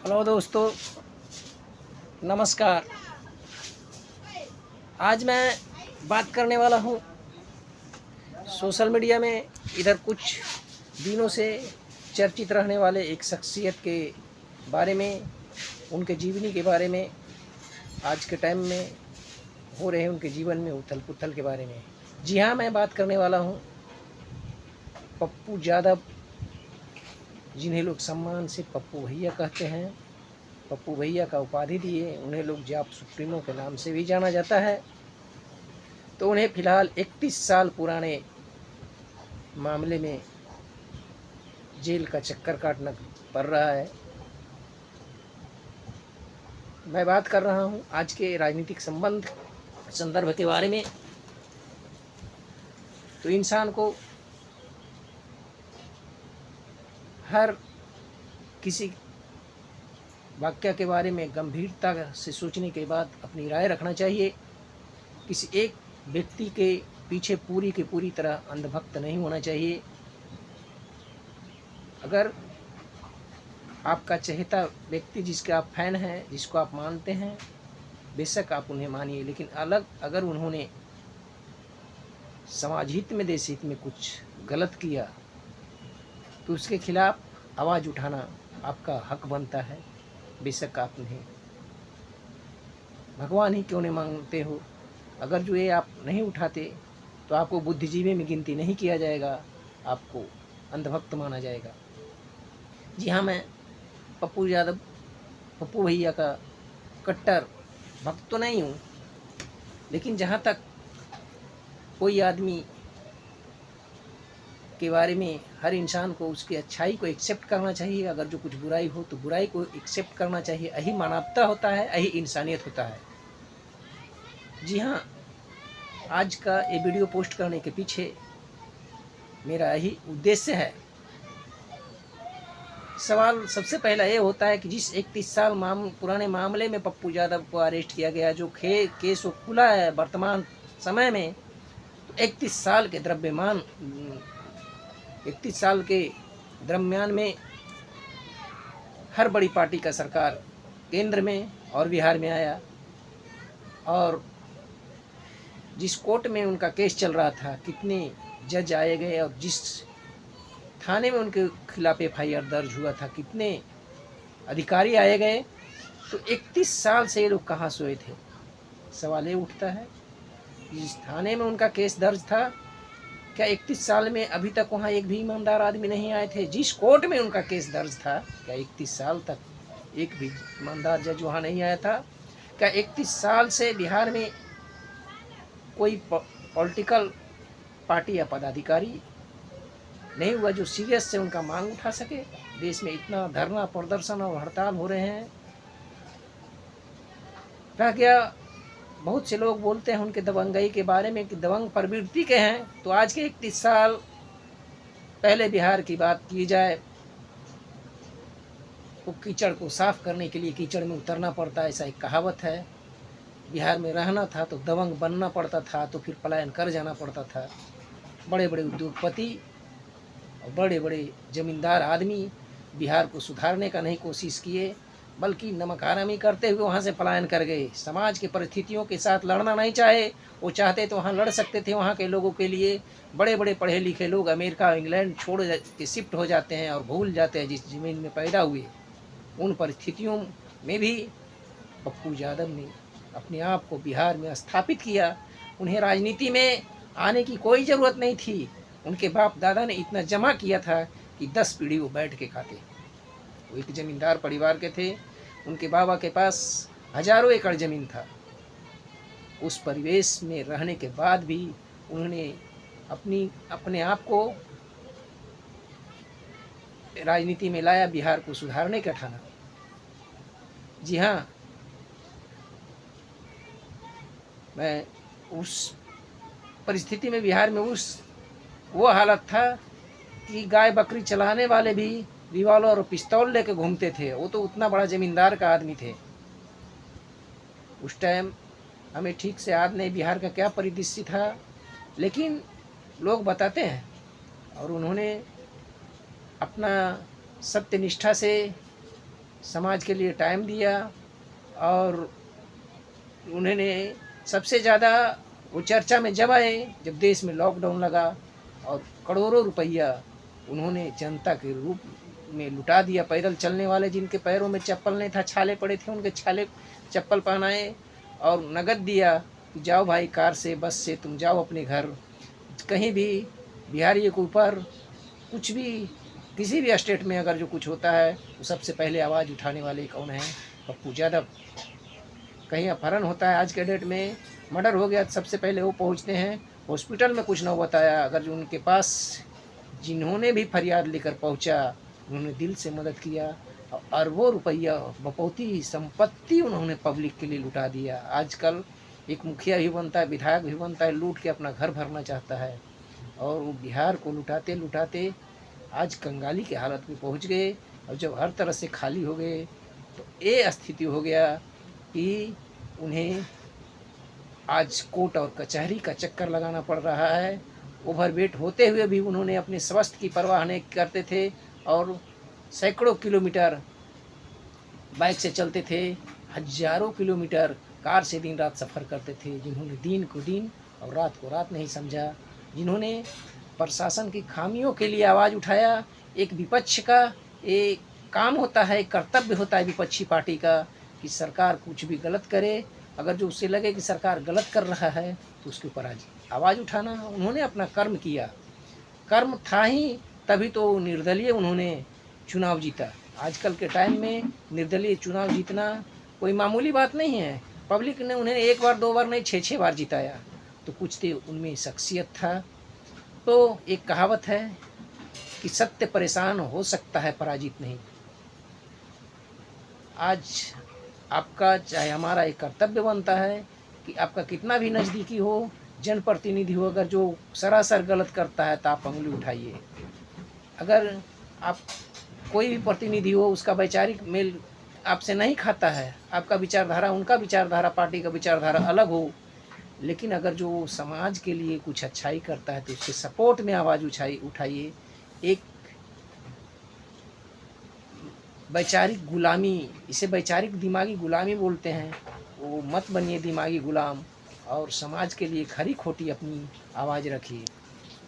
Hello दोस्तों, नमस्कार। आज मैं बात करने वाला हूँ सोशल मीडिया में इधर कुछ दिनों से चर्चित रहने वाले एक शख्सियत के बारे में, उनके जीवनी के बारे में, आज के टाइम में हो रहे उनके जीवन में उथल पुथल के बारे में। जी हाँ, मैं बात करने वाला हूँ पप्पू यादव, जिन्हें लोग सम्मान से पप्पू भैया कहते हैं। पप्पू भैया का उपाधि दिए, उन्हें लोग जाप सुप्रीमो के नाम से भी जाना जाता है। तो उन्हें फ़िलहाल 31 साल पुराने मामले में जेल का चक्कर काटना पड़ रहा है। मैं बात कर रहा हूं आज के राजनीतिक संदर्भ के बारे में। तो इंसान को हर किसी वाक्य के बारे में गंभीरता से सोचने के बाद अपनी राय रखना चाहिए। किसी एक व्यक्ति के पीछे पूरी की पूरी तरह अंधभक्त नहीं होना चाहिए। अगर आपका चहेता व्यक्ति, जिसके आप फैन हैं, जिसको आप मानते हैं, बेशक आप उन्हें मानिए, लेकिन अगर उन्होंने समाज हित में, देश हित में कुछ गलत किया तो उसके खिलाफ आवाज़ उठाना आपका हक बनता है। बेशक आप उन्हें भगवान ही क्यों नहीं मानते हो, अगर जो ये आप नहीं उठाते तो आपको बुद्धिजीवी में गिनती नहीं किया जाएगा, आपको अंधभक्त माना जाएगा। जी हाँ, मैं पप्पू भैया का कट्टर भक्त तो नहीं हूँ, लेकिन जहाँ तक कोई आदमी के बारे में, हर इंसान को उसकी अच्छाई को एक्सेप्ट करना चाहिए। अगर जो कुछ बुराई हो तो बुराई को एक्सेप्ट करना चाहिए। यही मानवता होता है, यही इंसानियत होता है। जी हाँ, आज का ये वीडियो पोस्ट करने के पीछे मेरा यही उद्देश्य है। सवाल सबसे पहला ये होता है कि जिस 31 साल पुराने मामले में पप्पू यादव को अरेस्ट किया गया, जो केस वो खुला है वर्तमान समय में, तो 31 साल के द्रव्यमान 31 साल के दरम्यान में हर बड़ी पार्टी का सरकार केंद्र में और बिहार में आया, और जिस कोर्ट में उनका केस चल रहा था, कितने जज आए गए, और जिस थाने में उनके खिलाफ FIR दर्ज हुआ था, कितने अधिकारी आए गए। तो 31 साल से ये लोग कहाँ सोए थे? सवाल ये उठता है, जिस थाने में उनका केस दर्ज था, क्या 31 साल में अभी तक वहाँ एक भी ईमानदार आदमी नहीं आए थे? जिस कोर्ट में उनका केस दर्ज था, क्या 31 साल तक एक भी ईमानदार जज वहाँ नहीं आया था? क्या 31 साल से बिहार में कोई पॉलिटिकल पार्टी या पदाधिकारी नहीं हुआ जो सीरियस से उनका मांग उठा सके? देश में इतना धरना प्रदर्शन और हड़ताल हो रहे हैं। रह गया, बहुत से लोग बोलते हैं उनके दबंगई के बारे में कि दबंग प्रवृत्ति के हैं। तो आज के 31 साल पहले बिहार की बात की जाए तो कीचड़ को साफ करने के लिए कीचड़ में उतरना पड़ता है, ऐसा एक कहावत है। बिहार में रहना था तो दबंग बनना पड़ता था, तो फिर पलायन कर जाना पड़ता था। बड़े बड़े उद्योगपति और बड़े बड़े जमींदार आदमी बिहार को सुधारने का नहीं कोशिश किए, बल्कि नमक हरामी करते हुए वहाँ से पलायन कर गए। समाज की परिस्थितियों के साथ लड़ना नहीं चाहे, वो चाहते तो वहाँ लड़ सकते थे। वहाँ के लोगों के लिए बड़े बड़े पढ़े लिखे लोग अमेरिका इंग्लैंड छोड़ के शिफ्ट हो जाते हैं और भूल जाते हैं जिस ज़मीन में पैदा हुए। उन परिस्थितियों में भी पप्पू यादव ने अपने आप को बिहार में स्थापित किया। उन्हें राजनीति में आने की कोई ज़रूरत नहीं थी। उनके बाप दादा ने इतना जमा किया था कि 10 पीढ़ी वो बैठ के खाते। वो एक ज़मींदार परिवार के थे, उनके बाबा के पास हजारों एकड़ ज़मीन था। उस परिवेश में रहने के बाद भी उन्होंने अपने आप को राजनीति में लाया, बिहार को सुधारने का ठाना। जी हाँ, मैं उस परिस्थिति में बिहार में वो हालत था कि गाय बकरी चलाने वाले भी रिवॉल्वर और पिस्तौल लेके घूमते थे। वो तो उतना बड़ा ज़मींदार का आदमी थे। उस टाइम हमें ठीक से याद नहीं बिहार का क्या परिदृश्य था, लेकिन लोग बताते हैं। और उन्होंने अपना सत्यनिष्ठा से समाज के लिए टाइम दिया और उन्होंने सबसे ज़्यादा वो चर्चा में जब आए जब देश में लॉकडाउन लगा और करोड़ों रुपया उन्होंने जनता के रूप में लुटा दिया। पैदल चलने वाले जिनके पैरों में चप्पल नहीं था, छाले पड़े थे, उनके छाले चप्पल पहनाए और नगद दिया कि जाओ भाई, कार से बस से तुम जाओ अपने घर। कहीं भी बिहारियों के ऊपर कुछ भी किसी भी स्टेट में अगर जो कुछ होता है तो सबसे पहले आवाज़ उठाने वाले कौन हैं? पप्पू यादव। कहीं अपहरण होता है, आज के डेट में मर्डर हो गया तो सबसे पहले वो पहुंचते हैं। हॉस्पिटल में कुछ न बताया, अगर जो उनके पास जिन्होंने भी फरियाद लेकर पहुंचा उन्होंने दिल से मदद किया और अरबों रुपया बपौती संपत्ति उन्होंने पब्लिक के लिए लुटा दिया। आजकल एक मुखिया भी बनता है, विधायक भी बनता है, लूट के अपना घर भरना चाहता है और वो बिहार को लुटाते लुटाते आज कंगाली की हालत में पहुंच गए। और जब हर तरह से खाली हो गए तो ये स्थिति हो गया कि उन्हें आज कोर्ट और कचहरी का चक्कर लगाना पड़ रहा है। ओवरवेट होते हुए भी उन्होंने अपने स्वास्थ्य की परवाह नहीं करते थे और सैकड़ों किलोमीटर बाइक से चलते थे, हजारों किलोमीटर कार से दिन रात सफ़र करते थे। जिन्होंने दिन को दिन और रात को रात नहीं समझा, जिन्होंने प्रशासन की खामियों के लिए आवाज़ उठाया। एक विपक्ष का एक काम होता है, एक कर्तव्य होता है विपक्षी पार्टी का कि सरकार कुछ भी गलत करे, अगर जो उससे लगे कि सरकार गलत कर रहा है तो उसके ऊपर आज आवाज़ उठाना। उन्होंने अपना कर्म किया, कर्म था ही तभी तो निर्दलीय उन्होंने चुनाव जीता। आजकल के टाइम में निर्दलीय चुनाव जीतना कोई मामूली बात नहीं है। पब्लिक ने उन्हें एक बार दो बार नहीं 6-6 बार जिताया, तो कुछ तो उनमें शख्सियत था। तो एक कहावत है कि सत्य परेशान हो सकता है, पराजित नहीं। आज आपका चाहे हमारा एक कर्तव्य बनता है कि आपका कितना भी नज़दीकी हो, जनप्रतिनिधि हो, अगर जो सरासर गलत करता है तो आप उंगली उठाइए। अगर आप कोई भी प्रतिनिधि हो, उसका वैचारिक मेल आपसे नहीं खाता है, आपका विचारधारा उनका विचारधारा, पार्टी का विचारधारा अलग हो, लेकिन अगर जो समाज के लिए कुछ अच्छाई करता है तो उसके सपोर्ट में आवाज़ उठाइए। एक वैचारिक गुलामी, इसे वैचारिक दिमागी गुलामी बोलते हैं, वो मत बनिए दिमागी गुलाम और समाज के लिए खरी खोटी अपनी आवाज़ रखिए।